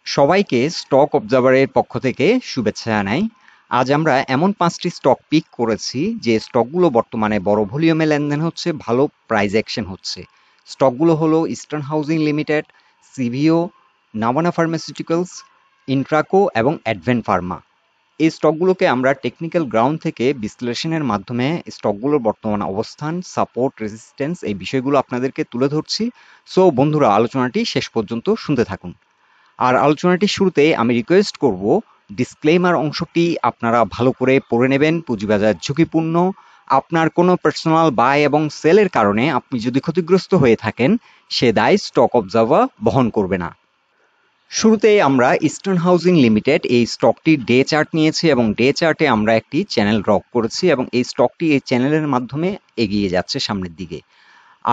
সবাইকে স্টক অবজারভারের পক্ষ থেকে শুভেচ্ছা জানাই। আজ আমরা এমন 5টি স্টক পিক করেছি যে স্টকগুলো বর্তমানে বড় ভলিউমে লেনদেন হচ্ছে, ভালো প্রাইস অ্যাকশন হচ্ছে। স্টকগুলো হলো eastern housing limited, সিভিও, Navana pharmaceuticals, Intraco এবং অ্যাডভেন্ট ফার্মা। এই স্টকগুলোকে আমরা টেকনিক্যাল গ্রাউন্ড থেকে বিশ্লেষণের মাধ্যমে স্টকগুলোর বর্তমান অবস্থান, সাপোর্ট, রেজিস্ট্যান্স এই বিষয়গুলো আপনাদেরকে তুলে ধরছি। সো বন্ধুরা, আলোচনাটি শেষ পর্যন্ত শুনতে থাকুন। আর আলোচনাটির শুরুতে আমি রিকোয়েস্ট করব, ডিসক্লেইমার অংশটি আপনারা ভালো করে পড়ে নেবেন। পুঁজিবাজার ঝুঁকিপূর্ণ। আপনার কোনো পার্সোনাল বাই এবং সেলের কারণে আপনি যদি ক্ষতিগ্রস্ত হয়ে থাকেন, সে দায় স্টক অবজার্ভার বহন করবে না। শুরুতে আমরা ইস্টার্ন হাউজিং লিমিটেড এই স্টকটির ডে চার্ট নিয়েছি এবং ডে চার্টে আমরা একটি চ্যানেল ড্র করেছি এবং এই স্টকটি এই চ্যানেলের মাধ্যমে এগিয়ে যাচ্ছে সামনের দিকে।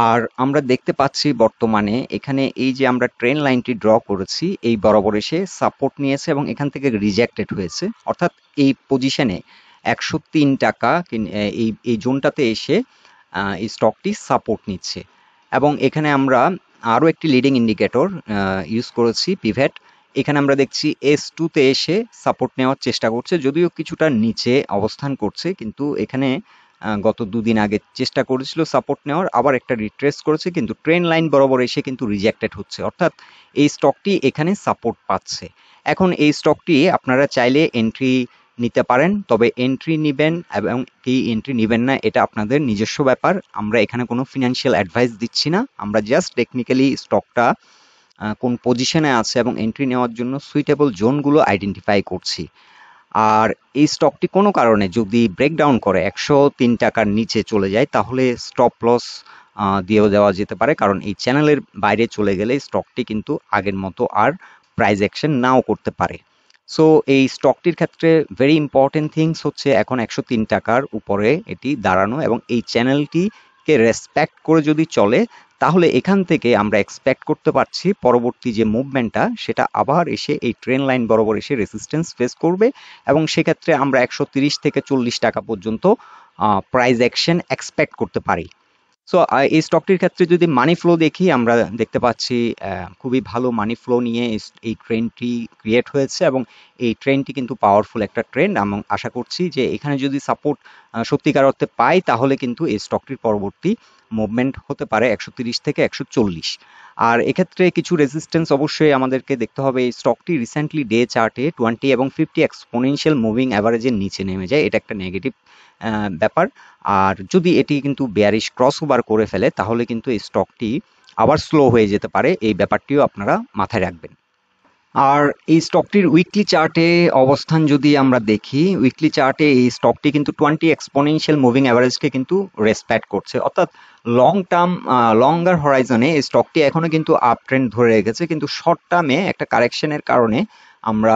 আর আমরা দেখতে পাচ্ছি বর্তমানে এখানে এই যে আমরা ট্রেন লাইনটি ড্র করেছি, এই বরাবর এসে সাপোর্ট নিয়েছে এবং এখান থেকে রিজেক্টেড হয়েছে, অর্থাৎ এই পজিশনে 103 টাকা এই জোনটাতে এসে এই স্টকটি সাপোর্ট নিচ্ছে। এবং এখানে আমরা আরও একটি লিডিং ইন্ডিকেটর ইউজ করেছি, পিভট। এখানে আমরা দেখছি S2-তে এসে সাপোর্ট নেওয়ার চেষ্টা করছে, যদিও কিছুটা নিচে অবস্থান করছে, কিন্তু এখানে গত দুদিন আগে চেষ্টা করেছিল সাপোর্ট নেওয়ার, আবার একটা রিট্রেস করেছে, কিন্তু ট্রেন লাইন বরাবর এসে কিন্তু রিজেক্টেড হচ্ছে, অর্থাৎ এই স্টকটি এখানে সাপোর্ট পাচ্ছে। এখন এই স্টকটি আপনারা চাইলে এন্ট্রি নিতে পারেন, তবে এন্ট্রি নেবেন এবং কি এন্ট্রি নেবেন না এটা আপনাদের নিজস্ব ব্যাপার। আমরা এখানে কোনো ফিনান্সিয়াল অ্যাডভাইস দিচ্ছি না, আমরা জাস্ট টেকনিক্যালি স্টকটা কোন পজিশনে আছে এবং এন্ট্রি নেওয়ার জন্য সুইটেবল জোনগুলো আইডেন্টিফাই করছি। আর এই স্টকটি কোনো কারণে যদি ব্রেকডাউন করে 103 টাকার নিচে চলে যায়, তাহলে স্টপ লস দিয়েও দেওয়া যেতে পারে, কারণ এই চ্যানেলের বাইরে চলে গেলে স্টকটি কিন্তু আগের মতো আর প্রাইস অ্যাকশন নাও করতে পারে। সো এই স্টকটির ক্ষেত্রে ভেরি ইম্পর্টেন্ট থিংস হচ্ছে এখন 103 টাকার উপরে এটি দাঁড়ানো এবং এই চ্যানেলটিকে রেসপেক্ট করে যদি চলে, তাহলে এখান থেকে আমরা এক্সপেক্ট করতে পারছি পরবর্তী যে মুভমেন্টটা সেটা আবার এসে এই ট্রেন লাইন বরাবর এসে রেজিস্ট্যান্স ফেস করবে এবং সেক্ষেত্রে আমরা 130 থেকে 40 টাকা পর্যন্ত প্রাইস অ্যাকশন এক্সপেক্ট করতে পারি। সো এই স্টকটির ক্ষেত্রে যদি মানি ফ্লো দেখি, আমরা দেখতে পাচ্ছি খুবই ভালো মানি ফ্লো নিয়ে এই ট্রেন্ডটি ক্রিয়েট হয়েছে এবং এই ট্রেন্ডটি কিন্তু পাওয়ারফুল একটা ট্রেন্ড এবং আশা করছি যে এখানে যদি সাপোর্ট সত্যিকার অর্থে পাই, তাহলে কিন্তু এই স্টকটির পরবর্তী মুভমেন্ট হতে পারে 130 থেকে 140। আর এক্ষেত্রে কিছু রেজিস্ট্যান্স অবশ্যই আমাদেরকে দেখতে হবে। এই স্টকটি রিসেন্টলি ডে চার্টে 20 এবং 50 এক্সপোনেনশিয়াল মুভিং অ্যাভারেজের নিচে নেমে যায়, এটা একটা নেগেটিভ ব্যাপার। আর যদি এটি কিন্তু বেয়ারিশ ক্রস ওভার করে ফেলে, তাহলে কিন্তু এই স্টকটি আবার স্লো হয়ে যেতে পারে, এই ব্যাপারটিও আপনারা মাথায় রাখবেন। আর এই স্টকটির উইকলি চার্টে অবস্থান যদি আমরা দেখি, উইকলি চার্টে এই স্টকটি কিন্তু 20 এক্সপোনেনশিয়াল মুভিং অ্যাভারেজকে কিন্তু রেসপেক্ট করছে, অর্থাৎ লঙ্গার হরাইজনে এই স্টকটি এখনো কিন্তু আপ ট্রেন্ড ধরে রেখেছে, কিন্তু শর্ট টার্মে একটা কারেকশনের কারণে আমরা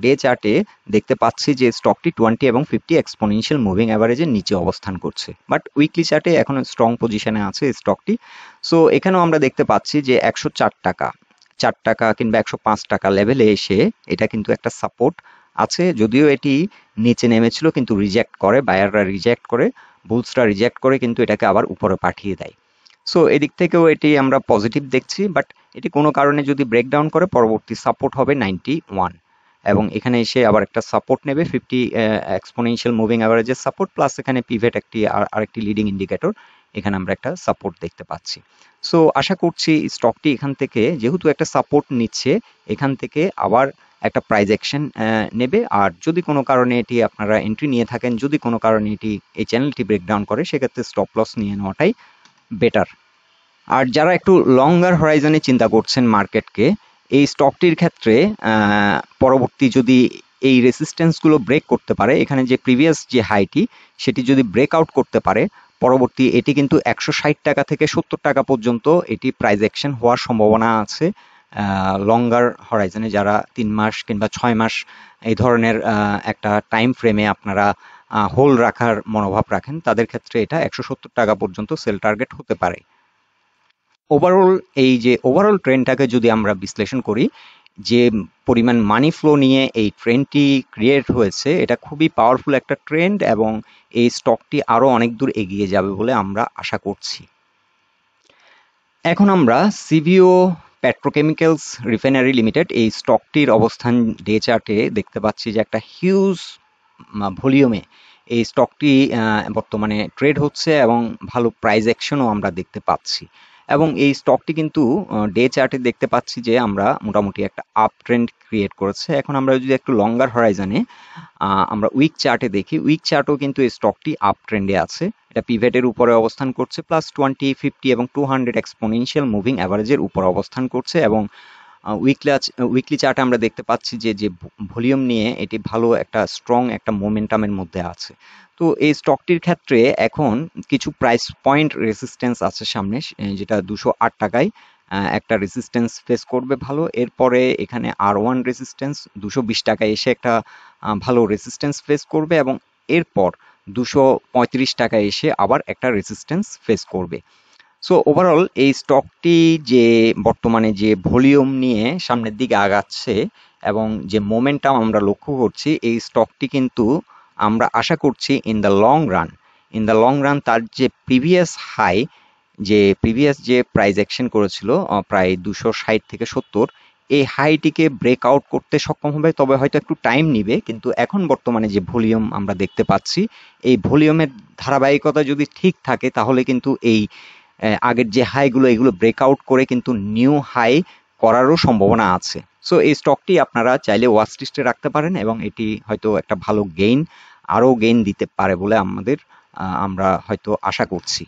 ডে চার্টে দেখতে পাচ্ছি যে স্টকটি 20 এবং 50 এক্সপোনেনশিয়াল মুভিং অ্যাভারেজের নিচে অবস্থান করছে, বাট উইকলি চার্টে এখনো স্ট্রং পজিশনে আছে এই স্টকটি। সো এখানেও আমরা দেখতে পাচ্ছি যে 104 টাকা, 4 টাকা কিংবা 105 টাকা লেভেলে এসে এটা কিন্তু একটা সাপোর্ট আছে, যদিও এটি নিচে নেমেছিল কিন্তু রিজেক্ট করে, বায়াররা রিজেক্ট করে, বুলসরা রিজেক্ট করে কিন্তু এটাকে আবার উপরে পাঠিয়ে দেয়। সো এদিক থেকেও এটি আমরা পজিটিভ দেখছি, বাট এটি কোনো কারণে যদি ব্রেকডাউন করে পরবর্তী সাপোর্ট হবে 91 এবং এখানে এসে আবার একটা সাপোর্ট নেবে 50 এক্সপোনেনশিয়াল মুভিং অ্যাভারেজের সাপোর্ট, প্লাস এখানে পিভট একটি আরেকটি লিডিং ইন্ডিকেটর, এখানে আমরা একটা সাপোর্ট দেখতে পাচ্ছি। সো আশা করছি স্টকটি এখান থেকে যেহেতু একটা সাপোর্ট নিচ্ছে, এখান থেকে আবার একটা প্রাইস অ্যাকশন নেবে। আর যদি কোনো কারণে এটি আপনারা এন্ট্রি নিয়ে থাকেন, যদি কোনো কারণে এটি এই চ্যানেলটি ব্রেকডাউন করে, সেক্ষেত্রে স্টপ লস নিয়ে নেওয়াটাই বেটার। আর যারা একটু লঙ্গার হরাইজনে চিন্তা করছেন মার্কেটকে, এই স্টকটির ক্ষেত্রে পরবর্তী যদি এই রেসিস্ট্যান্সগুলো ব্রেক করতে পারে, এখানে যে প্রিভিয়াস যে হাইটি সেটি যদি ব্রেকআউট করতে পারে, পরবর্তী এটি কিন্তু 160 টাকা থেকে 70 টাকা পর্যন্ত এটি প্রাইস অ্যাকশন হওয়ার সম্ভাবনা আছে। লঙ্গার হরাইজনে যারা 3 মাস কিংবা 6 মাস এই ধরনের একটা টাইম ফ্রেমে আপনারা হোল্ড রাখার মনোভাব রাখেন, তাদের ক্ষেত্রে এটা 170 টাকা পর্যন্ত সেল টার্গেট হতে পারে। ওভারঅল এই যে ওভারঅল ট্রেন্ডটাকে যদি আমরা বিশ্লেষণ করি, যে পরিমাণ মানি ফ্লো নিয়ে এই ট্রেন্ডটি ক্রিয়েট হয়েছে, এটা খুবই পাওয়ারফুল একটা ট্রেন্ড এবং এই স্টকটি আরও অনেক দূর এগিয়ে যাবে বলে আমরা আশা করছি। এখন আমরা সিভিও পেট্রোকেমিক্যালস রিফাইনারি লিমিটেড, এই স্টকটির অবস্থান ডে চার্টে দেখতে পাচ্ছি যে একটা হিউজ ভলিউমে এই স্টকটি বর্তমানে ট্রেড হচ্ছে এবং ভালো প্রাইস অ্যাকশনও আমরা দেখতে পাচ্ছি। এবং এই স্টকটি কিন্তু ডে চার্টে দেখতে পাচ্ছি যে আমরা মোটামুটি একটা আপ ট্রেন্ড ক্রিয়েট করেছে। এখন আমরা যদি একটু লঙ্গার হরাইজনে আমরা উইক চার্টে দেখি, উইক চার্টও কিন্তু এই স্টকটি আপ ট্রেন্ডে আছে। এটা পিভেটের উপরে অবস্থান করছে, +20, 50 এবং 200 এক্সপোনেনশিয়াল মুভিং অ্যাভারেজের উপর অবস্থান করছে। এবং উইকলি চার্টে আমরা দেখতে পাচ্ছি যে যে ভলিউম নিয়ে এটি ভালো একটা স্ট্রং একটা মোমেন্টামের মধ্যে আছে। তো এই স্টকটির ক্ষেত্রে এখন কিছু প্রাইস পয়েন্ট রেসিস্টেন্স আছে সামনে, যেটা 208 টাকায় একটা রেসিস্টেন্স ফেস করবে ভালো। এরপরে এখানে R1 রেসিস্টেন্স 220 টাকায় এসে একটা ভালো রেসিস্টেন্স ফেস করবে এবং এরপর 235 টাকায় এসে আবার একটা রেসিস্টেন্স ফেস করবে। সো ওভারঅল এই স্টকটি যে বর্তমানে যে ভলিউম নিয়ে সামনের দিকে আগাচ্ছে এবং যে মোমেন্টাম আমরা লক্ষ্য করছি, এই স্টকটি কিন্তু আমরা আশা করছি ইন দ্য লং রান তার যে প্রিভিয়াস যে প্রাইস অ্যাকশন করেছিল প্রায় 260 থেকে 70, এই হাইটিকে ব্রেকআউট করতে সক্ষম হবে। তবে হয়তো একটু টাইম নিবে, কিন্তু এখন বর্তমানে যে ভলিউম আমরা দেখতে পাচ্ছি, এই ভলিউমের ধারাবাহিকতা যদি ঠিক থাকে তাহলে কিন্তু এই আগের যে হাইগুলো এগুলো ব্রেকআউট করে কিন্তু নিউ হাই করারও সম্ভাবনা আছে। সো এই স্টকটি আপনারা চাইলে ওয়াচ লিস্টে রাখতে পারেন এবং এটি হয়তো একটা ভালো আরও গেইন দিতে পারে বলে আমরা হয়তো আশা করছি।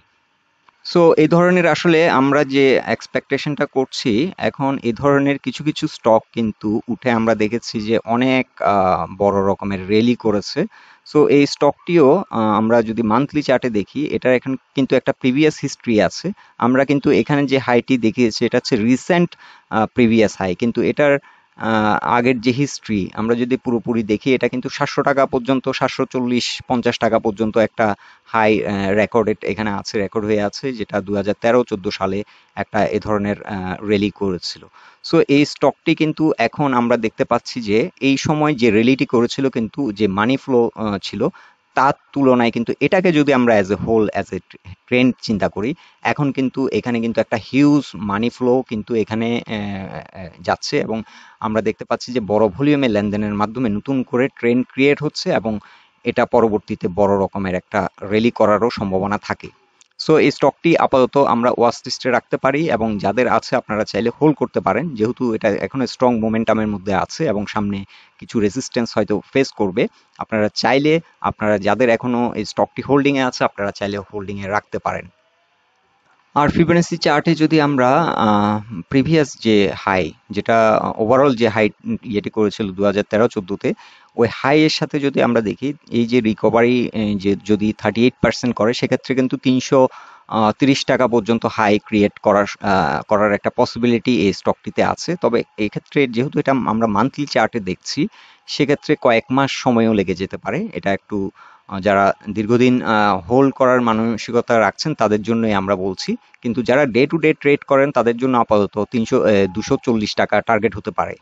সো এই ধরনের আসলে আমরা যে এক্সপেকটেশনটা করছি, এখন এই ধরনের কিছু কিছু স্টক কিন্তু উঠে আমরা দেখেছি যে অনেক বড় রকমের র্যালি করেছে। সো এই স্টকটিও আমরা যদি মান্থলি চার্টে দেখি, এটার এখন কিন্তু একটা প্রিভিয়াস হিস্ট্রি আছে। আমরা কিন্তু এখানে যে হাইটি দেখিয়েছি এটা হচ্ছে রিসেন্ট প্রিভিয়াস হাই, কিন্তু এটার আগের যে হিস্ট্রি আমরা যদি পুরোপুরি দেখি, এটা কিন্তু 700 টাকা পর্যন্ত, 740-50 টাকা পর্যন্ত একটা হাই এখানে রেকর্ড হয়ে আছে, যেটা 2013-14 সালে একটা এ ধরনের র্যালি করেছিল। সো এই স্টকটি কিন্তু এখন আমরা দেখতে পাচ্ছি যে এই সময় যে র্যালিটি করেছিল কিন্তু যে মানি ফ্লো ছিল তার তুলনায় কিন্তু এটাকে যদি আমরা অ্যাজ এ ট্রেন্ড চিন্তা করি, এখন কিন্তু এখানে কিন্তু একটা হিউজ মানি ফ্লো কিন্তু এখানে যাচ্ছে এবং আমরা দেখতে পাচ্ছি যে বড় ভলিউমে লেনদেনের মাধ্যমে নতুন করে ট্রেন্ড ক্রিয়েট হচ্ছে এবং এটা পরবর্তীতে বড় রকমের একটা র্যালি করারও সম্ভাবনা থাকে। সো এই স্টকটি আপাতত আমরা ওয়াচ লিস্টে রাখতে পারি এবং যাদের আছে আপনারা চাইলে হোল্ড করতে পারেন, যেহেতু এটা এখন স্ট্রং মোমেন্টামের মধ্যে আছে এবং সামনে কিছু রেজিস্ট্যান্স হয়তো ফেস করবে। আপনারা যাদের এখনো এই স্টকটি হোল্ডিংয়ে আছে আপনারা চাইলে হোল্ডিংয়ে রাখতে পারেন। আর ফিবোনাচি চার্টে যদি আমরা প্রিভিয়াস যে হাই, যেটা ওভারঅল যে হাই ইয়েটি করেছিল 2013-14-তে, ওই হাই এর সাথে যদি আমরা দেখি এই যে রিকভারি যে যদি 38% করে, সেক্ষেত্রে কিন্তু 330 টাকা পর্যন্ত হাই ক্রিয়েট করার একটা পসিবিলিটি এই স্টকটিতে আছে। তবে এই ক্ষেত্রে যেহেতু এটা আমরা মান্থলি চার্টে দেখছি, সেক্ষেত্রে কয়েক মাস সময়ও লেগে যেতে পারে। এটা একটু যারা দীর্ঘদিন হোল্ড করার মানসিকতা রাখছেন তাদের জন্যই আমরা বলছি, কিন্তু যারা ডে টু ডে ট্রেড করেন তাদের জন্য আপাতত 240 টাকা টার্গেট হতে পারে।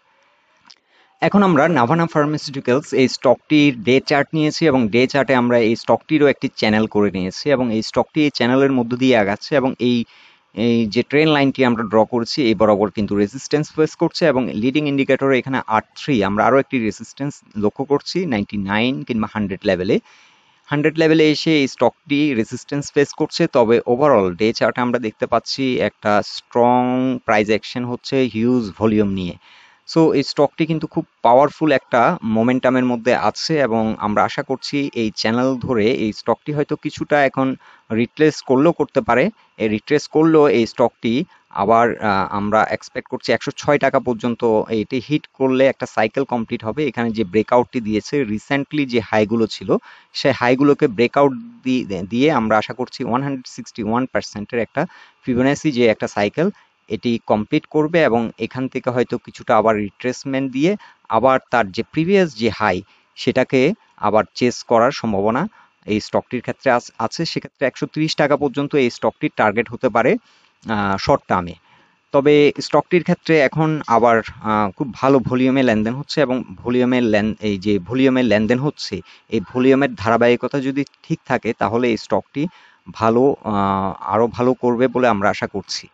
এখন আমরা নাভানা ফার্মাসিউটিক্যালস এই স্টকটির ডে চার্ট নিয়েছি এবং ডে চার্টে আমরা এই স্টকটিরও একটি চ্যানেল করে নিয়েছি এবং এই স্টকটি এই চ্যানেলের মধ্য দিয়ে আগাচ্ছে এবং এই যে ট্রেন লাইনটি আমরা ড্র করেছি এই বরাবর কিন্তু রেজিস্ট্যান্স ফেস করছে এবং লিডিং ইন্ডিকেটরে এখানে 8.3 আমরা আরও একটি রেজিস্ট্যান্স লক্ষ্য করছি 99 কিংবা 100 লেভেলে এসে এই স্টকটি রেজিস্ট্যান্স ফেস করছে। তবে ওভারঅল ডে চার্টে আমরা দেখতে পাচ্ছি একটা স্ট্রং প্রাইস অ্যাকশন হচ্ছে হিউজ ভলিউম নিয়ে। সো এই স্টকটি কিন্তু খুব পাওয়ারফুল একটা মোমেন্টামের মধ্যে আছে এবং আমরা আশা করছি এই চ্যানেল ধরে এই স্টকটি হয়তো কিছুটা এখন রিট্রেস করলেও করতে পারে। এই রিট্রেস করলেও এই স্টকটি আবার আমরা এক্সপেক্ট করছি 106 টাকা পর্যন্ত এটি হিট করলে একটা সাইকেল কমপ্লিট হবে। এখানে যে ব্রেকআউটটি দিয়েছে রিসেন্টলি যে হাইগুলো ছিল, সেই হাইগুলোকে ব্রেকআউট দিয়ে আমরা আশা করছি 161%-এর একটা ফিবোনাচি যে একটা সাইকেল এটি কমপ্লিট করবে এবং এখান থেকে হয়তো কিছুটা আবার রিট্রেসমেন্ট দিয়ে আবার তার যে প্রিভিয়াস যে হাই সেটাকে আবার চেস করার সম্ভাবনা এই স্টকটির ক্ষেত্রে আছে। সেক্ষেত্রে 130 টাকা পর্যন্ত এই স্টকটির টার্গেট হতে পারে শর্ট টার্মে। তবে স্টকটির ক্ষেত্রে এখন আবার খুব ভালো ভলিউমে লেনদেন হচ্ছে এবং এই যে ভলিউমের লেনদেন হচ্ছে এই ভলিউমের ধারাবাহিকতা যদি ঠিক থাকে তাহলে এই স্টকটি আরো ভালো করবে বলে আমরা আশা করছি।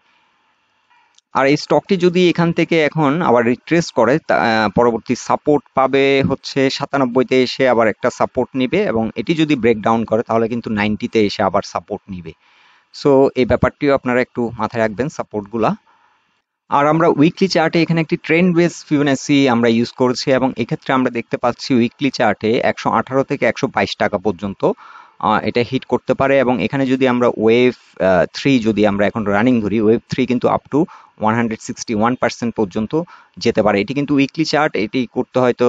আর এই স্টকটি যদি এখান থেকে এখন আবার রিট্রেস করে পরবর্তী সাপোর্ট পাবে হচ্ছে 97-তে এসে আবার একটা সাপোর্ট নিবে, এবং এটি যদি ব্রেকডাউন করে তাহলে কিন্তু 90-তে এসে আবার সাপোর্ট নিবে। সো এই ব্যাপারটিও আপনারা একটু মাথায় রাখবেন সাপোর্টগুলা। আর আমরা উইকলি চার্টে এখানে একটি ট্রেন্ড বেস ফিবোনাসি আমরা ইউজ করেছি, এবং এক্ষেত্রে আমরা দেখতে পাচ্ছি উইকলি চার্টে 118 থেকে 122 টাকা পর্যন্ত এটা হিট করতে পারে, এবং এখানে যদি আমরা ওয়েভ 3 যদি আমরা এখন রানিং ধরি, ওয়েভ 3 কিন্তু আপ টু 161% পর্যন্ত যেতে পারে। এটি কিন্তু উইকলি চার্ট, এটি করতে হয়তো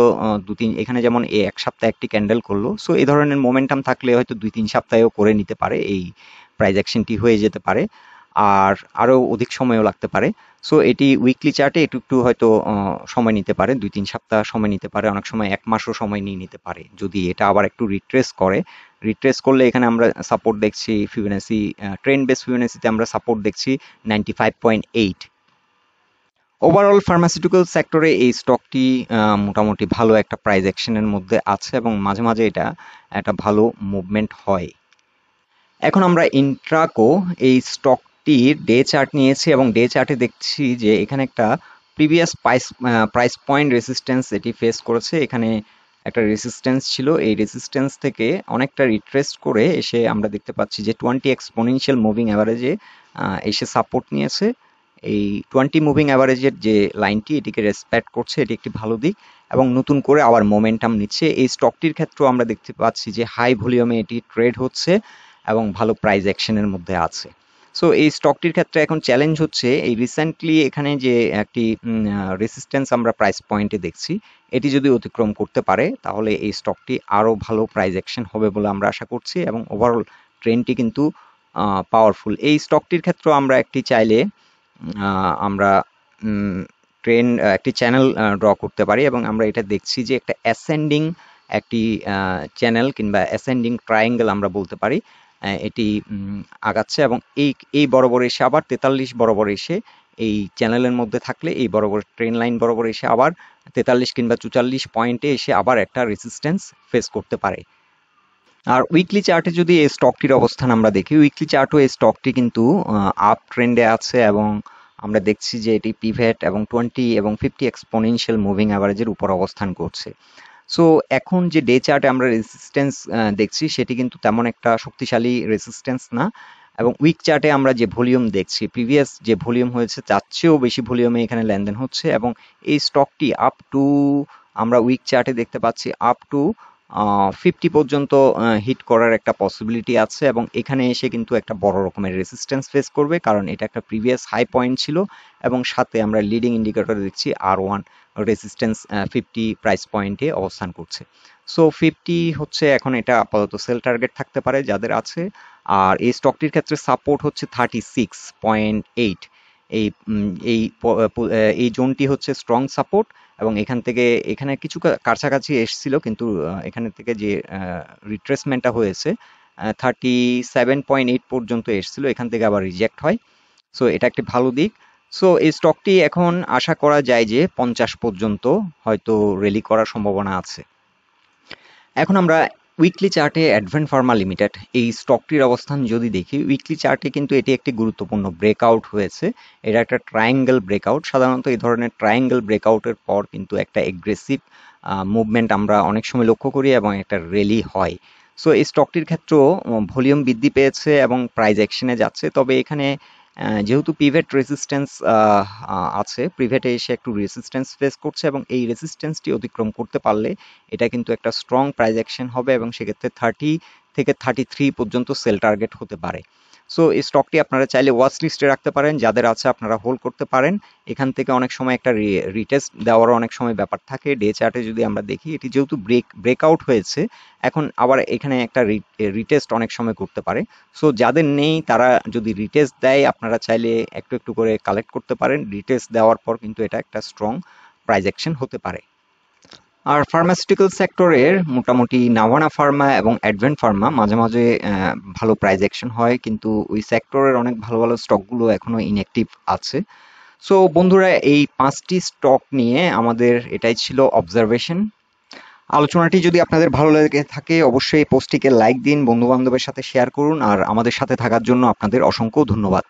এখানে যেমন এক সপ্তাহে একটি ক্যান্ডেল করলো, সো এই ধরনের মোমেন্টাম থাকলে হয়তো 2-3 সপ্তাহেও করে নিতে পারে, এই প্রাইস অ্যাকশনটি হয়ে যেতে পারে, আর আরও অধিক সময়ও লাগতে পারে। সো এটি উইকলি চার্টে একটু একটু হয়তো সময় নিতে পারে, 2-3 সপ্তাহ সময় নিতে পারে, অনেক সময় 1 মাসও সময় নিয়ে নিতে পারে যদি এটা আবার একটু রিট্রেস করে। রিট্রেস করলে এখানে আমরা সাপোর্ট দেখছি ফিবোনাসি, ট্রেন্ড বেস ফিবোনাসিতে আমরা সাপোর্ট দেখছি 95.8। ওভারঅল ফার্মাসিউটিক্যাল সেক্টরে এই স্টকটি মোটামুটি ভালো একটা প্রাইস অ্যাকশনের মধ্যে আছে, এবং মাঝে মাঝে এটা একটা ভালো মুভমেন্ট হয়। এখন আমরা ইন্ট্রাকো এই স্টকটির ডে চার্ট নিয়েছি, এবং ডে চার্টে দেখছি যে এখানে একটা প্রিভিয়াস প্রাইস পয়েন্ট রেসিস্ট্যান্স এটি ফেস করেছে। এখানে একটা রেসিস্ট্যান্স ছিল, এই রেসিস্ট্যান্স থেকে অনেকটা রিট্রেস্ট করে এসে আমরা দেখতে পাচ্ছি যে 20 এক্সপোনেনশিয়াল মুভিং অ্যাভারেজে এসে সাপোর্ট নিয়েছে। এই 20 মুভিং অ্যাভারেজের যে লাইনটি এটিকে রেসপেক্ট করছে, এটি একটি ভালো দিক, এবং নতুন করে আবার মোমেন্টাম নিচ্ছে। এই স্টকটির ক্ষেত্রেও আমরা দেখতে পাচ্ছি যে হাই ভলিউমে এটি ট্রেড হচ্ছে এবং ভালো প্রাইস অ্যাকশনের মধ্যে আছে। সো এই স্টকটির ক্ষেত্রে এখন চ্যালেঞ্জ হচ্ছে এই রিসেন্টলি এখানে যে একটি রেসিস্ট্যান্স আমরা প্রাইস পয়েন্টে দেখছি, এটি যদি অতিক্রম করতে পারে তাহলে এই স্টকটি আরও ভালো প্রাইস অ্যাকশন হবে বলে আমরা আশা করছি, এবং ওভারঅল ট্রেন্ডটি কিন্তু পাওয়ারফুল। এই স্টকটির ক্ষেত্রেও আমরা একটি চাইলে আমরা একটি চ্যানেল ড্র করতে পারি, এবং আমরা এটা দেখছি যে একটা অ্যাসেন্ডিং একটি চ্যানেল কিংবা অ্যাসেন্ডিং ট্রায়াঙ্গেল আমরা বলতে পারি, এটি আগাচ্ছে, এবং এই বরাবর এসে আবার 43 বরাবর এসে এই চ্যানেলের মধ্যে থাকলে এই বরাবর ট্রেন লাইন বরাবর এসে আবার 43 কিংবা 44 পয়েন্টে এসে আবার একটা রেসিস্ট্যান্স ফেস করতে পারে। আর উইকলি চার্টে যদি এই স্টকটির অবস্থান আমরা দেখি, উইকলি চার্টও এই স্টকটি কিন্তু আপ ট্রেন্ডে আছে, এবং আমরা দেখছি যে এটি পিভট এবং 20 এবং 50 এক্সপোনেনশিয়াল মুভিং অ্যাভারেজের উপর অবস্থান করছে। সো এখন যে ডে চার্টে আমরা রেসিস্ট্যান্স দেখছি সেটি কিন্তু তেমন একটা শক্তিশালী রেসিস্ট্যান্স না, এবং উইক চার্টে আমরা যে ভলিউম দেখছি, প্রিভিয়াস যে ভলিউম হয়েছে তার চেয়েও বেশি ভলিউমে এখানে লেনদেন হচ্ছে, এবং এই স্টকটি আপ টু আমরা উইক চার্টে দেখতে পাচ্ছি আপ টু 50 পর্যন্ত হিট করার একটা পসিবিলিটি আছে, এবং এখানে এসে কিন্তু একটা বড় রকমের রেসিস্ট্যান্স ফেস করবে, কারণ এটা একটা প্রিভিয়াস হাই পয়েন্ট ছিল, এবং সাথে আমরা লিডিং ইন্ডিকেটর দেখছি R1 রেসিস্ট্যান্স 50 প্রাইস পয়েন্টে অবস্থান করছে। সো 50 হচ্ছে এখন এটা আপাতত সেল টার্গেট থাকতে পারে যাদের আছে। আর এই স্টকটির ক্ষেত্রে সাপোর্ট হচ্ছে 36.8। এই এই জোনটি হচ্ছে স্ট্রং সাপোর্ট, এবং এখান থেকে এখানে কিছু কাছাকাছি এসছিল, কিন্তু এখানে থেকে যে রিট্রেসমেন্টটা হয়েছে 37.8 পর্যন্ত এসছিল, এখান থেকে আবার রিজেক্ট হয়। সো এটা একটি ভালো দিক। সো এই স্টকটি এখন আশা করা যায় যে 50 পর্যন্ত হয়তো র্যালি করার সম্ভাবনা আছে। এখন আমরা উইকলি চার্টে অ্যাডভেন্ট ফার্মা লিমিটেড এই স্টকটির অবস্থান যদি দেখি, উইকলি চার্টে কিন্তু এটি একটি গুরুত্বপূর্ণ ব্রেকআউট হয়েছে। এটা একটা ট্রায়াঙ্গেল ব্রেকআউট। সাধারণত এই ধরনের ট্রায়াঙ্গেল ব্রেকআউটের পর কিন্তু একটা এগ্রেসিভ মুভমেন্ট আমরা অনেক সময় লক্ষ্য করি, এবং একটা র্যালি হয়। সো এই স্টকটির ক্ষেত্রেও ভলিউম বৃদ্ধি পেয়েছে এবং প্রাইস অ্যাকশনে যাচ্ছে, তবে এখানে যেহেতু পিভট রেসিস্ট্যান্স আছে, পিভটে এসে একটু রেসিস্ট্যান্স ফেস করছে, এবং এই রেসিস্ট্যান্সটি অতিক্রম করতে পারলে এটা কিন্তু একটা স্ট্রং প্রাইস অ্যাকশন হবে, এবং সেক্ষেত্রে 30 থেকে 33 পর্যন্ত সেল টার্গেট হতে পারে। সো এই স্টকটি আপনারা চাইলে ওয়াচ লিস্টে রাখতে পারেন, যাদের আছে আপনারা হোল্ড করতে পারেন। এখান থেকে অনেক সময় একটা রিটেস্ট দেওয়ারও অনেক সময় ব্যাপার থাকে। ডে চার্টে যদি আমরা দেখি, এটি যেহেতু ব্রেকআউট হয়েছে, এখন আবার এখানে একটা রিটেস্ট অনেক সময় করতে পারে। সো যাদের নেই তারা যদি রিটেস্ট দেয়, আপনারা চাইলে একটু একটু করে কালেক্ট করতে পারেন। রিটেস্ট দেওয়ার পর কিন্তু এটা একটা স্ট্রং প্রাইস অ্যাকশন হতে পারে। আর ফার্মাসিউটিক্যাল সেক্টরের মোটামুটি নাভানা ফার্মা এবং অ্যাডভেন্ট ফার্মা মাঝে মাঝে ভালো প্রাইস অ্যাকশন হয়, কিন্তু ওই সেক্টরের অনেক ভালো ভালো স্টকগুলো এখনো ইনঅ্যাক্টিভ আছে। সো বন্ধুরা, এই 5টি স্টক নিয়ে আমাদের এটাই ছিল অবজারভেশন। আলোচনাটি যদি আপনাদের ভালো লেগে থাকে অবশ্যই এই পোস্টটিকে লাইক দিন, বন্ধু বান্ধবের সাথে শেয়ার করুন, আর আমাদের সাথে থাকার জন্য আপনাদের অসংখ্য ধন্যবাদ।